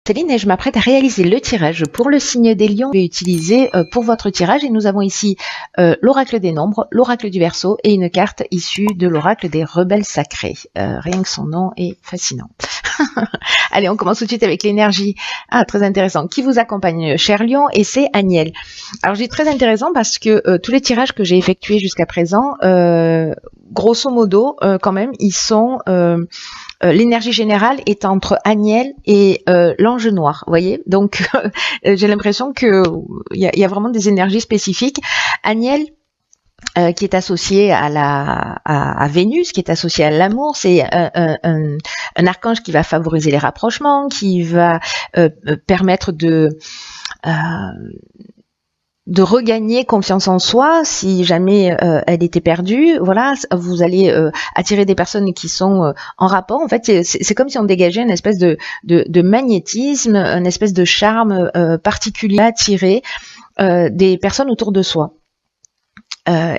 Céline et je m'apprête à réaliser le tirage pour le signe des lions. Je vais utiliser pour votre tirage et nous avons ici l'oracle des nombres, l'oracle du Verseau et une carte issue de l'oracle des rebelles sacrés. Rien que son nom est fascinant. Allez, on commence tout de suite avec l'énergie. Ah, très intéressant. Qui vous accompagne, cher lion, et c'est Agnelle. Alors, je dis très intéressant parce que tous les tirages que j'ai effectués jusqu'à présent, grosso modo, quand même, ils sont... l'énergie générale est entre Agnelle et l'ange noir, vous voyez. Donc, j'ai l'impression que il y a vraiment des énergies spécifiques. Agnelle, qui est associé à Vénus, qui est associé à l'amour, c'est un archange qui va favoriser les rapprochements, qui va permettre de regagner confiance en soi si jamais elle était perdue. Voilà, vous allez attirer des personnes qui sont en rapport. En fait, c'est comme si on dégageait une espèce de magnétisme, une espèce de charme particulier à attirer des personnes autour de soi.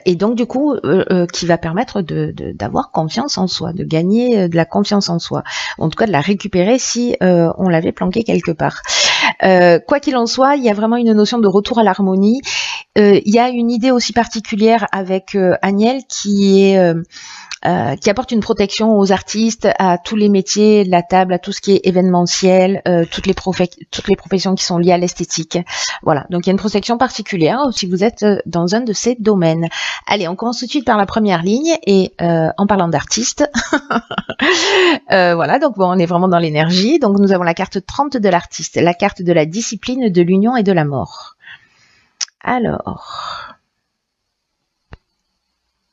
Et donc du coup, qui va permettre d'avoir confiance en soi, de gagner de la confiance en soi, en tout cas de la récupérer si on l'avait planquée quelque part. Quoi qu'il en soit, il y a vraiment une notion de retour à l'harmonie. Il y a une idée aussi particulière avec Agnelle qui apporte une protection aux artistes, à tous les métiers de la table, à tout ce qui est événementiel, toutes les professions qui sont liées à l'esthétique. Voilà, donc il y a une protection particulière si vous êtes dans un de ces domaines. Allez, on commence tout de suite par la première ligne et en parlant d'artistes, voilà, donc bon, on est vraiment dans l'énergie. Donc nous avons la carte 30 de l'artiste, la carte de la discipline, de l'union et de la mort. Alors,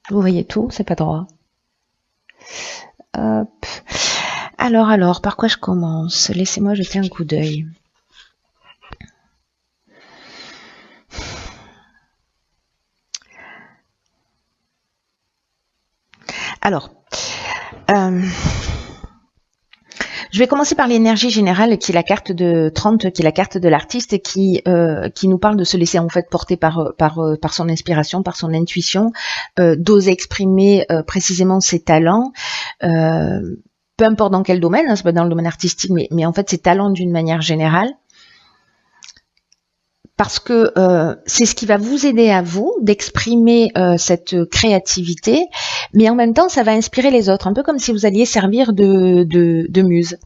vous voyez tout, c'est pas droit. Hop. Alors, par quoi je commence? Laissez-moi jeter un coup d'œil. Alors, je vais commencer par l'énergie générale, qui est la carte de 30, qui est la carte de l'artiste, qui nous parle de se laisser en fait porter par son inspiration, par son intuition, d'oser exprimer précisément ses talents, peu importe dans quel domaine, hein, c'est pas dans le domaine artistique, mais en fait ses talents d'une manière générale. Parce que c'est ce qui va vous aider à vous d'exprimer cette créativité, mais en même temps ça va inspirer les autres, un peu comme si vous alliez servir de muse.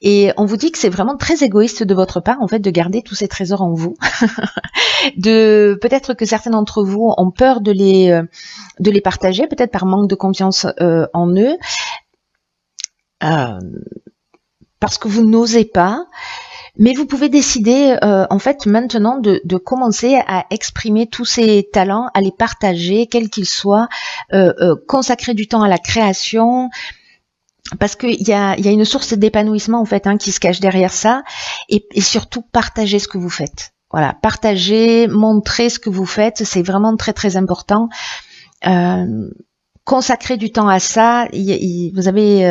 Et on vous dit que c'est vraiment très égoïste de votre part en fait de garder tous ces trésors en vous. Peut-être que certains d'entre vous ont peur de les partager, peut-être par manque de confiance en eux, parce que vous n'osez pas. Mais vous pouvez décider en fait maintenant de commencer à exprimer tous ces talents, à les partager, quels qu'ils soient, consacrer du temps à la création, parce qu'il y a une source d'épanouissement en fait qui se cache derrière ça, et surtout partager ce que vous faites. Voilà, partager, montrer ce que vous faites, c'est vraiment très très important. Consacrer du temps à ça. Vous avez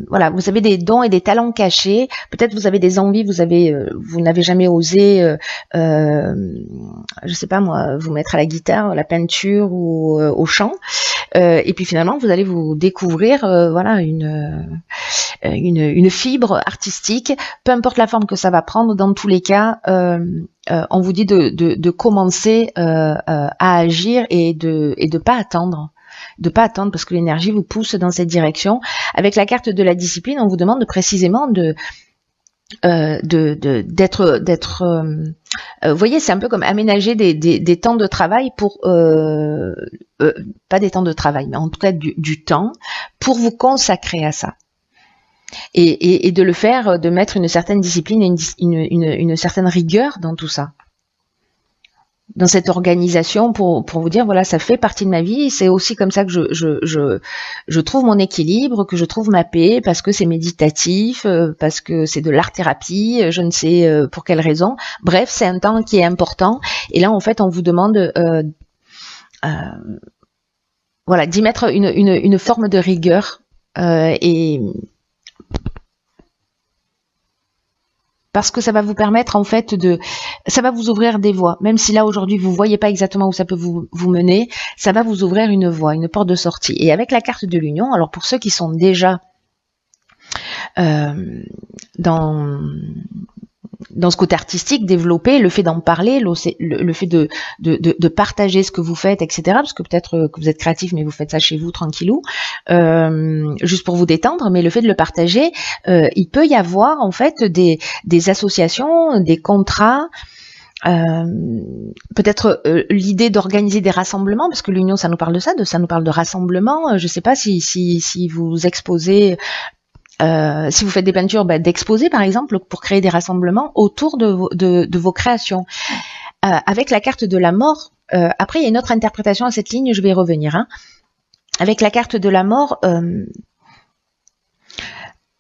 voilà, vous avez des dons et des talents cachés. Peut-être vous avez des envies, vous n'avez jamais osé, je sais pas moi, vous mettre à la guitare, à la peinture ou au chant. Et puis finalement, vous allez vous découvrir, voilà, une fibre artistique, peu importe la forme que ça va prendre. Dans tous les cas, on vous dit de commencer à agir et de pas attendre. Parce que l'énergie vous pousse dans cette direction. Avec la carte de la discipline, on vous demande précisément d'être vous voyez, c'est un peu comme aménager des temps de travail pour pas des temps de travail, mais en tout cas du temps pour vous consacrer à ça. Et de le faire, de mettre une certaine discipline et une certaine rigueur dans tout ça. Dans cette organisation pour vous dire voilà, ça fait partie de ma vie, c'est aussi comme ça que je trouve mon équilibre, que je trouve ma paix, parce que c'est méditatif, parce que c'est de l'art-thérapie, je ne sais pour quelle raison. Bref, c'est un temps qui est important, et là en fait on vous demande voilà, d'y mettre une forme de rigueur, et parce que ça va vous permettre en fait ça va vous ouvrir des voies, même si là aujourd'hui vous voyez pas exactement où ça peut vous mener, ça va vous ouvrir une voie, une porte de sortie. Et avec la carte de l'union, alors pour ceux qui sont déjà dans dans ce côté artistique, développer le fait d'en parler, le fait de partager ce que vous faites, etc. Parce que peut-être que vous êtes créatif, mais vous faites ça chez vous tranquillou, juste pour vous détendre. Mais le fait de le partager, il peut y avoir en fait des associations, des contrats. Peut-être l'idée d'organiser des rassemblements, parce que l'union, ça nous parle de ça, ça nous parle de rassemblement. Je sais pas si vous exposez. Si vous faites des peintures, d'exposer par exemple pour créer des rassemblements autour de vos créations. Avec la carte de la mort, après il y a une autre interprétation à cette ligne, je vais y revenir. Avec la carte de la mort,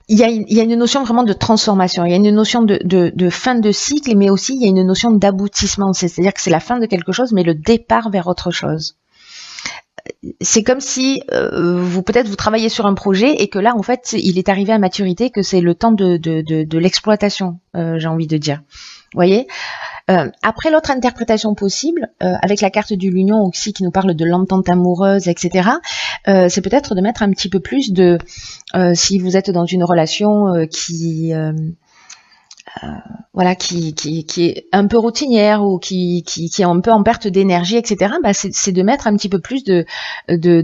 il y a une notion vraiment de transformation, il y a une notion de fin de cycle, mais aussi il y a une notion d'aboutissement, c'est-à-dire que c'est la fin de quelque chose, mais le départ vers autre chose. C'est comme si peut-être vous travaillez sur un projet et que là en fait il est arrivé à maturité, que c'est le temps de l'exploitation, j'ai envie de dire. Vous voyez, après l'autre interprétation possible, avec la carte de l'union aussi qui nous parle de l'entente amoureuse, etc. C'est peut-être de mettre un petit peu plus de, si vous êtes dans une relation qui est un peu routinière ou qui est un peu en perte d'énergie, etc. C'est de mettre un petit peu plus de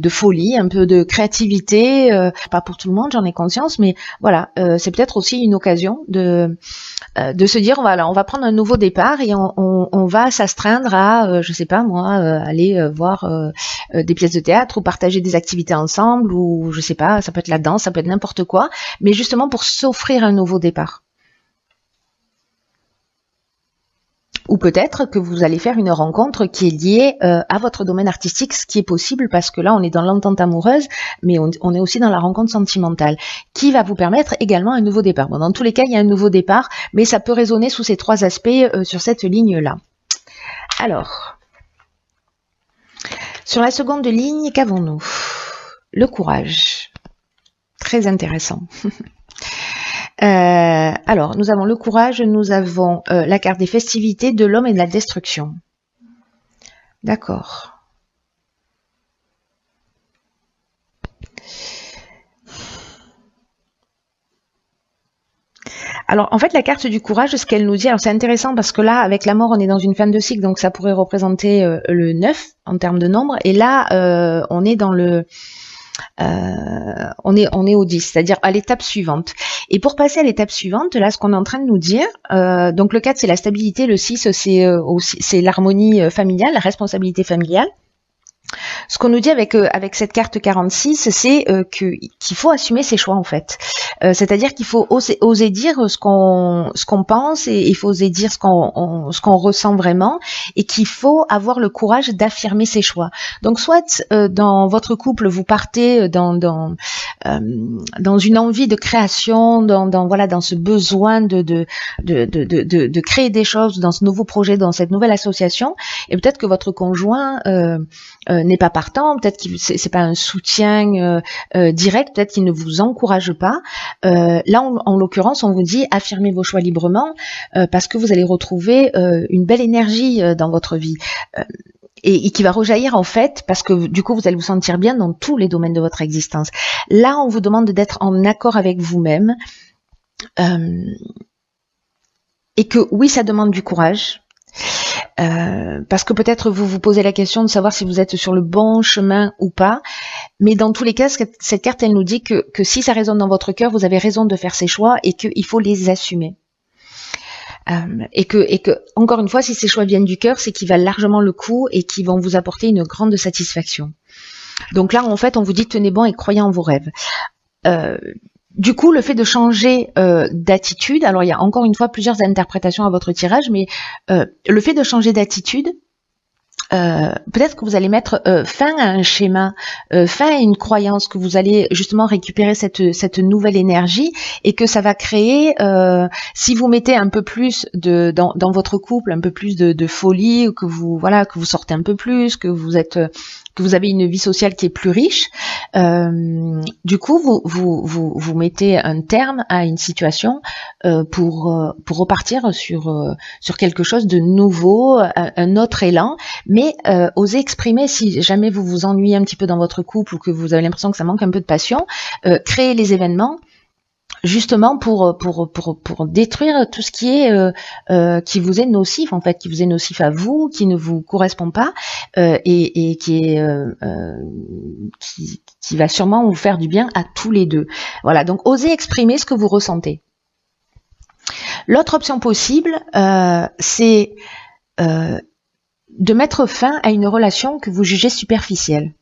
folie, un peu de créativité, pas pour tout le monde, j'en ai conscience, mais voilà, c'est peut-être aussi une occasion de se dire voilà, on va prendre un nouveau départ et on va s'astreindre à, je sais pas moi, aller voir des pièces de théâtre ou partager des activités ensemble, ou je sais pas, ça peut être la danse, ça peut être n'importe quoi, mais justement pour s'offrir un nouveau départ. Ou peut-être que vous allez faire une rencontre qui est liée à votre domaine artistique, ce qui est possible parce que là on est dans l'entente amoureuse, mais on est aussi dans la rencontre sentimentale, qui va vous permettre également un nouveau départ. Bon, dans tous les cas, il y a un nouveau départ, mais ça peut résonner sous ces trois aspects sur cette ligne-là. Alors, sur la seconde ligne, qu'avons-nous? Le courage. Très intéressant. Alors, nous avons le courage, nous avons la carte des festivités, de l'homme et de la destruction. D'accord. Alors, en fait, la carte du courage, ce qu'elle nous dit, alors c'est intéressant parce que là, avec la mort, on est dans une fin de cycle, donc ça pourrait représenter le 9 en termes de nombre, et là, on est dans le... on est au 10, c'est-à-dire à l'étape suivante. Et pour passer à l'étape suivante, là, ce qu'on est en train de nous dire, donc le 4, c'est la stabilité, le 6, c'est l'harmonie familiale, la responsabilité familiale. Ce qu'on nous dit avec cette carte 46, c'est qu'il faut assumer ses choix en fait. C'est-à-dire qu'il faut oser dire ce qu'on pense, et il faut oser dire ce qu'on ressent vraiment, et qu'il faut avoir le courage d'affirmer ses choix. Donc soit dans votre couple vous partez dans une envie de création, dans ce besoin de créer des choses, dans ce nouveau projet, dans cette nouvelle association, et peut-être que votre conjoint n'est pas partant, peut-être que c'est pas un soutien direct, peut-être qu'il ne vous encourage pas. Là, en l'occurrence, on vous dit affirmez vos choix librement parce que vous allez retrouver une belle énergie dans votre vie. Et qui va rejaillir en fait parce que du coup vous allez vous sentir bien dans tous les domaines de votre existence. Là, on vous demande d'être en accord avec vous-même et que oui, ça demande du courage. Parce que peut-être vous vous posez la question de savoir si vous êtes sur le bon chemin ou pas, mais dans tous les cas, cette carte, elle nous dit que si ça résonne dans votre cœur, vous avez raison de faire ces choix et qu'il faut les assumer. Et que encore une fois, si ces choix viennent du cœur, c'est qu'ils valent largement le coup et qu'ils vont vous apporter une grande satisfaction. Donc là, en fait, on vous dit tenez bon et croyez en vos rêves. Du coup, le fait de changer d'attitude, alors il y a encore une fois plusieurs interprétations à votre tirage, mais le fait de changer d'attitude, peut-être que vous allez mettre fin à un schéma, fin à une croyance, que vous allez justement récupérer cette nouvelle énergie et que ça va créer, si vous mettez un peu plus dans votre couple, un peu plus de folie, que vous sortez un peu plus, que vous avez une vie sociale qui est plus riche, du coup vous mettez un terme à une situation pour repartir sur quelque chose de nouveau, un autre élan, mais osez exprimer si jamais vous vous ennuyez un petit peu dans votre couple ou que vous avez l'impression que ça manque un peu de passion, créez les événements. justement pour détruire tout ce qui vous est nocif, en fait, qui vous est nocif à vous, qui ne vous correspond pas, et qui va sûrement vous faire du bien à tous les deux. Voilà, donc osez exprimer ce que vous ressentez. L'autre option possible, c'est de mettre fin à une relation que vous jugez superficielle.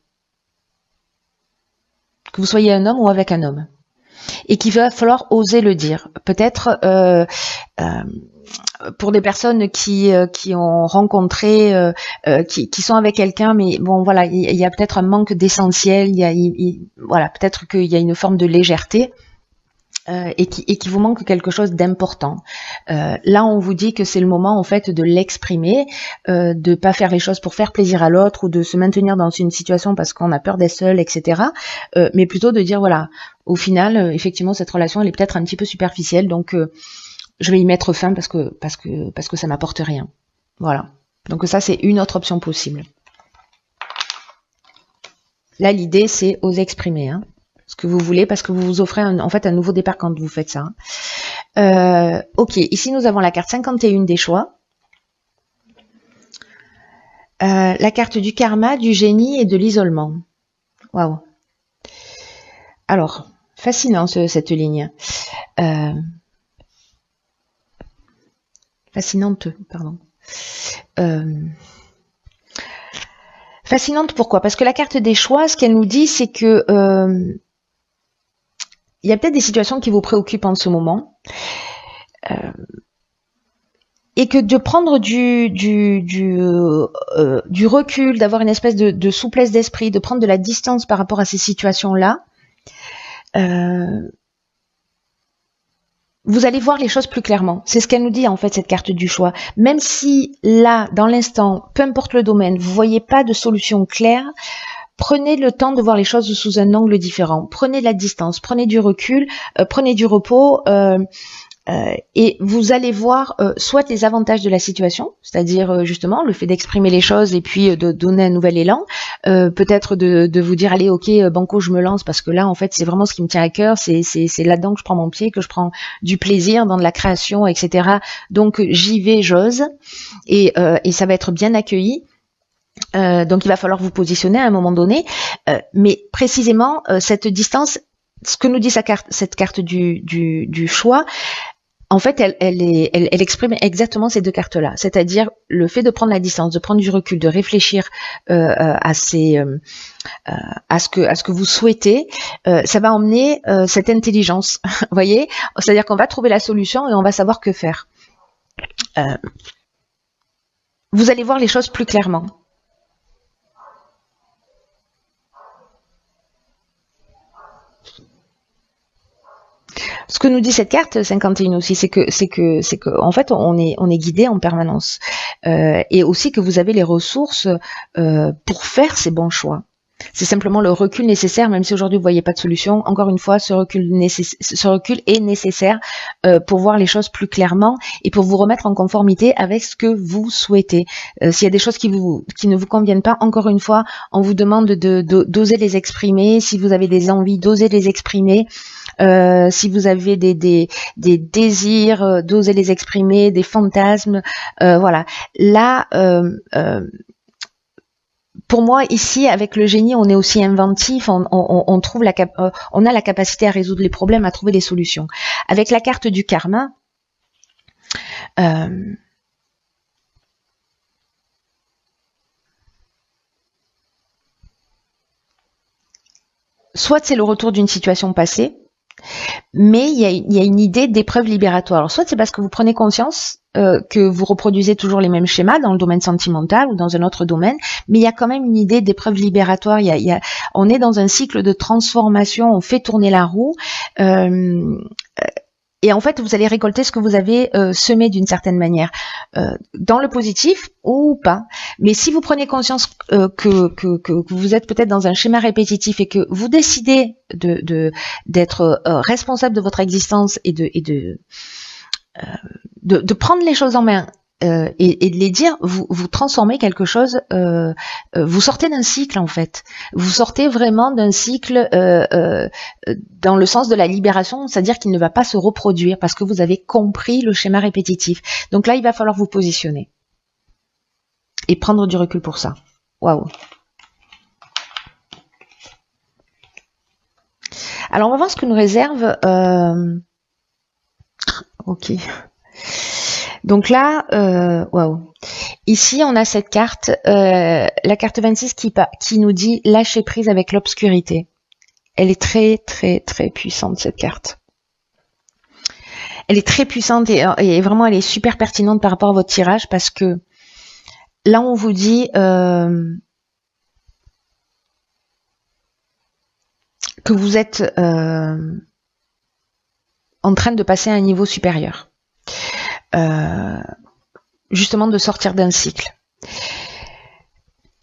Que vous soyez un homme ou avec un homme. Et qu'il va falloir oser le dire. Peut-être pour des personnes qui ont rencontré, qui sont avec quelqu'un, mais bon voilà, il y a peut-être un manque d'essentiel, voilà, peut-être qu'il y a une forme de légèreté. Et qui vous manque quelque chose d'important. Là, on vous dit que c'est le moment en fait de l'exprimer, de pas faire les choses pour faire plaisir à l'autre ou de se maintenir dans une situation parce qu'on a peur d'être seul, etc. Mais plutôt de dire voilà, au final, effectivement, cette relation elle est peut-être un petit peu superficielle, donc je vais y mettre fin parce que ça m'apporte rien. Voilà. Donc ça, c'est une autre option possible. Là, l'idée, c'est oser exprimer, hein, ce que vous voulez, parce que vous vous offrez en fait un nouveau départ quand vous faites ça. Ok, ici nous avons la carte 51 des choix, la carte du karma, du génie et de l'isolement. Waouh. Alors, fascinant cette ligne. Fascinante, pardon. Fascinante pourquoi? Parce que la carte des choix, ce qu'elle nous dit, c'est que il y a peut-être des situations qui vous préoccupent en ce moment, et que de prendre du recul, d'avoir une espèce de souplesse d'esprit, de prendre de la distance par rapport à ces situations-là, vous allez voir les choses plus clairement. C'est ce qu'elle nous dit en fait, cette carte du choix. Même si là, dans l'instant, peu importe le domaine, vous voyez pas de solution claire, prenez le temps de voir les choses sous un angle différent. Prenez de la distance, prenez du recul, prenez du repos, et vous allez voir soit les avantages de la situation, c'est-à-dire justement le fait d'exprimer les choses et puis de donner un nouvel élan, peut-être de vous dire allez ok banco je me lance parce que là en fait c'est vraiment ce qui me tient à cœur, c'est là-dedans que je prends mon pied, que je prends du plaisir dans de la création, etc. Donc j'y vais, j'ose, et ça va être bien accueilli. Donc il va falloir vous positionner à un moment donné, mais précisément cette distance, ce que nous dit cette carte du choix, en fait elle exprime exactement ces deux cartes-là, c'est-à-dire le fait de prendre la distance, de prendre du recul, de réfléchir à ce que vous souhaitez, ça va emmener cette intelligence, vous voyez, c'est-à-dire qu'on va trouver la solution et on va savoir que faire. Vous allez voir les choses plus clairement. Ce que nous dit cette carte 51 aussi, c'est que en fait on est guidé en permanence, et aussi que vous avez les ressources pour faire ces bons choix. C'est simplement le recul nécessaire, même si aujourd'hui vous voyez pas de solution. Encore une fois, ce recul est nécessaire pour voir les choses plus clairement et pour vous remettre en conformité avec ce que vous souhaitez. S'il y a des choses qui ne vous conviennent pas, encore une fois, on vous demande d'oser les exprimer. Si vous avez des envies, d'oser les exprimer. Si vous avez des désirs, d'oser les exprimer, des fantasmes, voilà. Là, pour moi, ici, avec le génie, on est aussi inventif, on trouve on a la capacité à résoudre les problèmes, à trouver des solutions. Avec la carte du karma, soit c'est le retour d'une situation passée, mais il y a une idée d'épreuve libératoire. Alors, soit c'est parce que vous prenez conscience que vous reproduisez toujours les mêmes schémas dans le domaine sentimental ou dans un autre domaine, mais il y a quand même une idée d'épreuve libératoire. On est dans un cycle de transformation, on fait tourner la roue, et en fait vous allez récolter ce que vous avez semé d'une certaine manière, dans le positif ou pas. Mais si vous prenez conscience que vous êtes peut-être dans un schéma répétitif et que vous décidez d'être responsable de votre existence et de prendre les choses en main, et de les dire, vous transformez quelque chose, vous sortez d'un cycle en fait. Vous sortez vraiment d'un cycle dans le sens de la libération, c'est-à-dire qu'il ne va pas se reproduire parce que vous avez compris le schéma répétitif. Donc là, il va falloir vous positionner et prendre du recul pour ça. Waouh. Alors on va voir ce que nous réserve. Ok. Donc là, waouh. Ici, on a cette carte, la carte 26 qui nous dit lâcher prise avec l'obscurité. Elle est très, très, très puissante, cette carte. Elle est très puissante et vraiment, elle est super pertinente par rapport à votre tirage parce que là, on vous dit que vous êtes en train de passer à un niveau supérieur. Justement de sortir d'un cycle.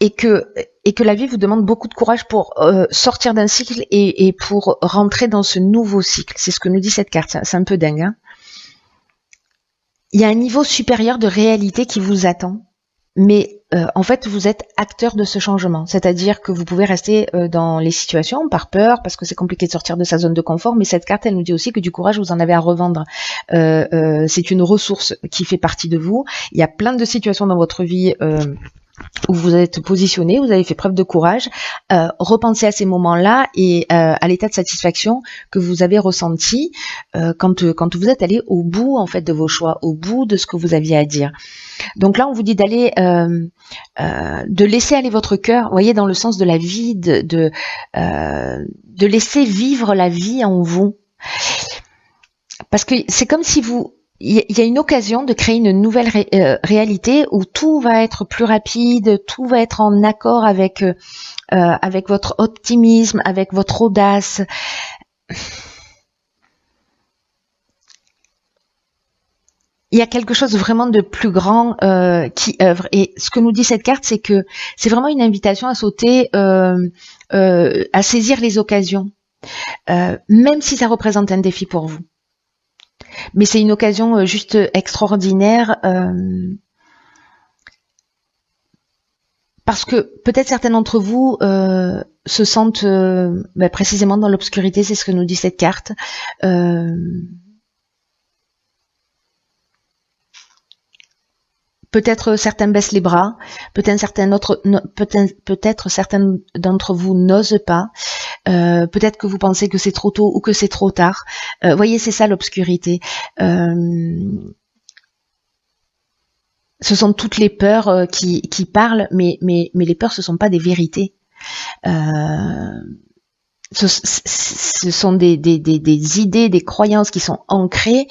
Et que la vie vous demande beaucoup de courage pour sortir d'un cycle et pour rentrer dans ce nouveau cycle. C'est ce que nous dit cette carte. C'est un peu dingue. Hein, il y a un niveau supérieur de réalité qui vous attend. Mais en fait, vous êtes acteur de ce changement. C'est-à-dire que vous pouvez rester dans les situations par peur, parce que c'est compliqué de sortir de sa zone de confort. Mais cette carte, elle nous dit aussi que du courage, vous en avez à revendre. C'est une ressource qui fait partie de vous. Il y a plein de situations dans votre vie où vous êtes positionné, vous avez fait preuve de courage. Repensez à ces moments-là et à l'état de satisfaction que vous avez ressenti quand vous êtes allé au bout en fait de vos choix, au bout de ce que vous aviez à dire. Donc là, on vous dit d'aller, de laisser aller votre cœur, vous voyez, dans le sens de la vie, de laisser vivre la vie en vous. Parce que c'est comme si il y a une occasion de créer une nouvelle réalité où tout va être plus rapide, tout va être en accord avec votre optimisme, avec votre audace. Il y a quelque chose vraiment de plus grand qui œuvre. Et ce que nous dit cette carte, c'est que c'est vraiment une invitation à sauter, à saisir les occasions, même si ça représente un défi pour vous. Mais c'est une occasion juste extraordinaire parce que peut-être certains d'entre vous se sentent précisément dans l'obscurité, c'est ce que nous dit cette carte. Peut-être certains baissent les bras, peut-être certains d'entre vous n'osent pas. Peut-être que vous pensez que c'est trop tôt ou que c'est trop tard. Voyez, c'est ça l'obscurité. Ce sont toutes les peurs qui parlent, mais les peurs, ce sont pas des vérités. Ce sont des idées, des croyances qui sont ancrées.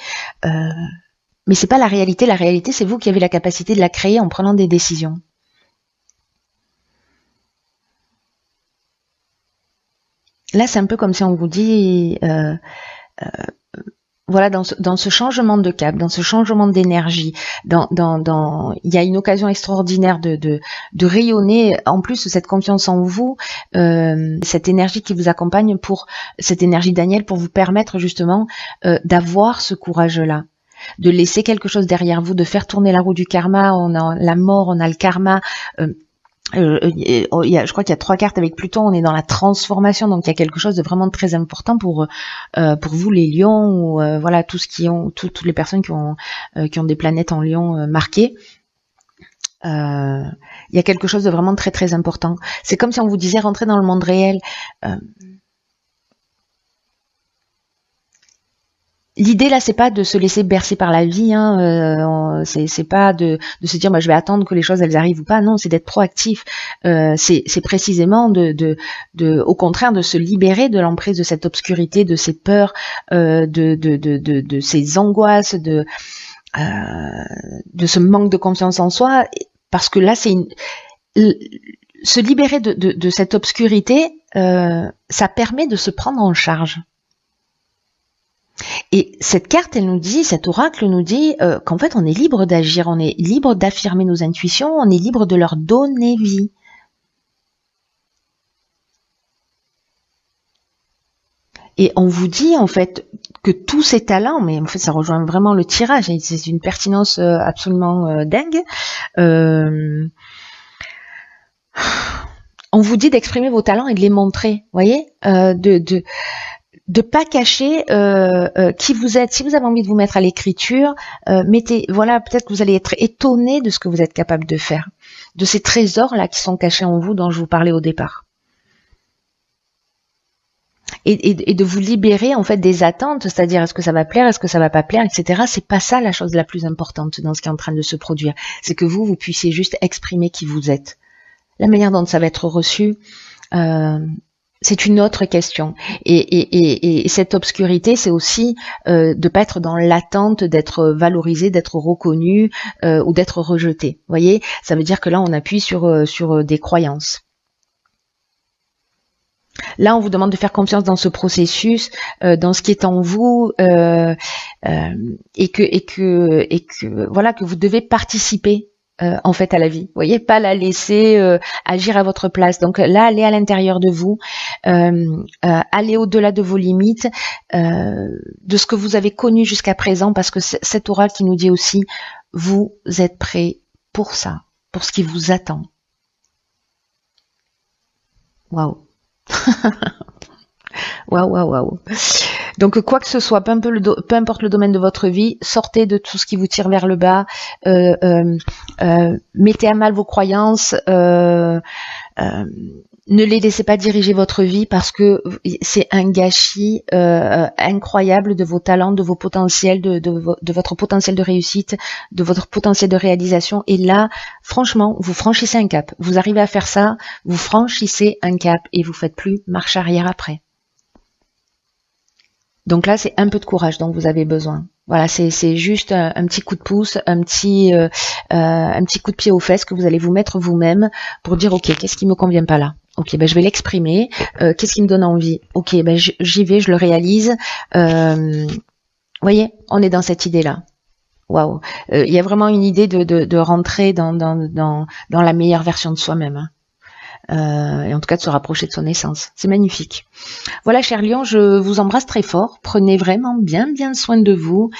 Mais c'est pas la réalité. La réalité, c'est vous qui avez la capacité de la créer en prenant des décisions. Là, c'est un peu comme si on vous dit, voilà, dans ce changement de cap, dans ce changement d'énergie, il y a une occasion extraordinaire de rayonner. En plus, cette confiance en vous, cette énergie qui vous accompagne cette énergie Daniel, pour vous permettre justement d'avoir ce courage-là, de laisser quelque chose derrière vous, de faire tourner la roue du karma. On a la mort, on a le karma. Je crois qu'il y a 3 cartes avec Pluton, on est dans la transformation, donc il y a quelque chose de vraiment très important pour vous les lions, ou voilà, toutes les personnes qui ont des planètes en lion marquées. Il y a quelque chose de vraiment très très important. C'est comme si on vous disait rentrer dans le monde réel. L'idée là, c'est pas de se laisser bercer par la vie, hein, c'est pas de se dire je vais attendre que les choses elles arrivent ou pas. Non, c'est d'être proactif. C'est précisément au contraire de se libérer de l'emprise de cette obscurité, de ces peurs, de ces angoisses, de ce manque de confiance en soi, parce que là se libérer de cette obscurité, ça permet de se prendre en charge. Et cette carte, cet oracle nous dit qu'en fait on est libre d'agir, on est libre d'affirmer nos intuitions, on est libre de leur donner vie. Et on vous dit en fait que tous ces talents, mais en fait ça rejoint vraiment le tirage, et c'est une pertinence absolument dingue. On vous dit d'exprimer vos talents et de les montrer, voyez, de pas cacher qui vous êtes. Si vous avez envie de vous mettre à l'écriture, mettez, voilà, peut-être que vous allez être étonné de ce que vous êtes capable de faire, de ces trésors là qui sont cachés en vous dont je vous parlais au départ. Et de vous libérer en fait des attentes, c'est-à-dire est-ce que ça va plaire, est-ce que ça va pas plaire, etc. C'est pas ça la chose la plus importante dans ce qui est en train de se produire. C'est que vous puissiez juste exprimer qui vous êtes. La manière dont ça va être reçu, c'est une autre question. Et cette obscurité, c'est aussi de pas être dans l'attente d'être valorisé, d'être reconnu ou d'être rejeté. Vous voyez, ça veut dire que là, on appuie sur des croyances. Là, on vous demande de faire confiance dans ce processus, dans ce qui est en vous, et que voilà, que vous devez participer en fait à la vie. Vous voyez, pas la laisser agir à votre place. Donc là, allez à l'intérieur de vous, allez au-delà de vos limites, de ce que vous avez connu jusqu'à présent, parce que cette aura qui nous dit aussi, vous êtes prêts pour ça, pour ce qui vous attend. Waouh. Waouh. Donc quoi que ce soit, peu importe le domaine de votre vie, sortez de tout ce qui vous tire vers le bas, mettez à mal vos croyances, ne les laissez pas diriger votre vie, parce que c'est un gâchis incroyable de vos talents, de vos potentiels, de votre potentiel de réussite, de votre potentiel de réalisation. Et là, franchement, vous franchissez un cap. Vous arrivez à faire ça, vous franchissez un cap et vous faites plus marche arrière après. Donc là, c'est un peu de courage dont vous avez besoin. Voilà, c'est juste un petit coup de pouce, un petit coup de pied aux fesses que vous allez vous mettre vous-même pour dire ok, qu'est-ce qui me convient pas là? Ok, ben je vais l'exprimer. Qu'est-ce qui me donne envie? Ok, ben j'y vais, je le réalise. Voyez, on est dans cette idée-là. Waouh, il y a vraiment une idée de rentrer dans la meilleure version de soi-même. Hein. Et en tout cas de se rapprocher de son essence. C'est magnifique. Voilà, chers lions, je vous embrasse très fort. Prenez vraiment bien soin de vous.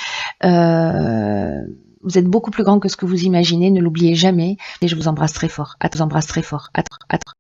Vous êtes beaucoup plus grand que ce que vous imaginez, ne l'oubliez jamais. Et je vous embrasse très fort. À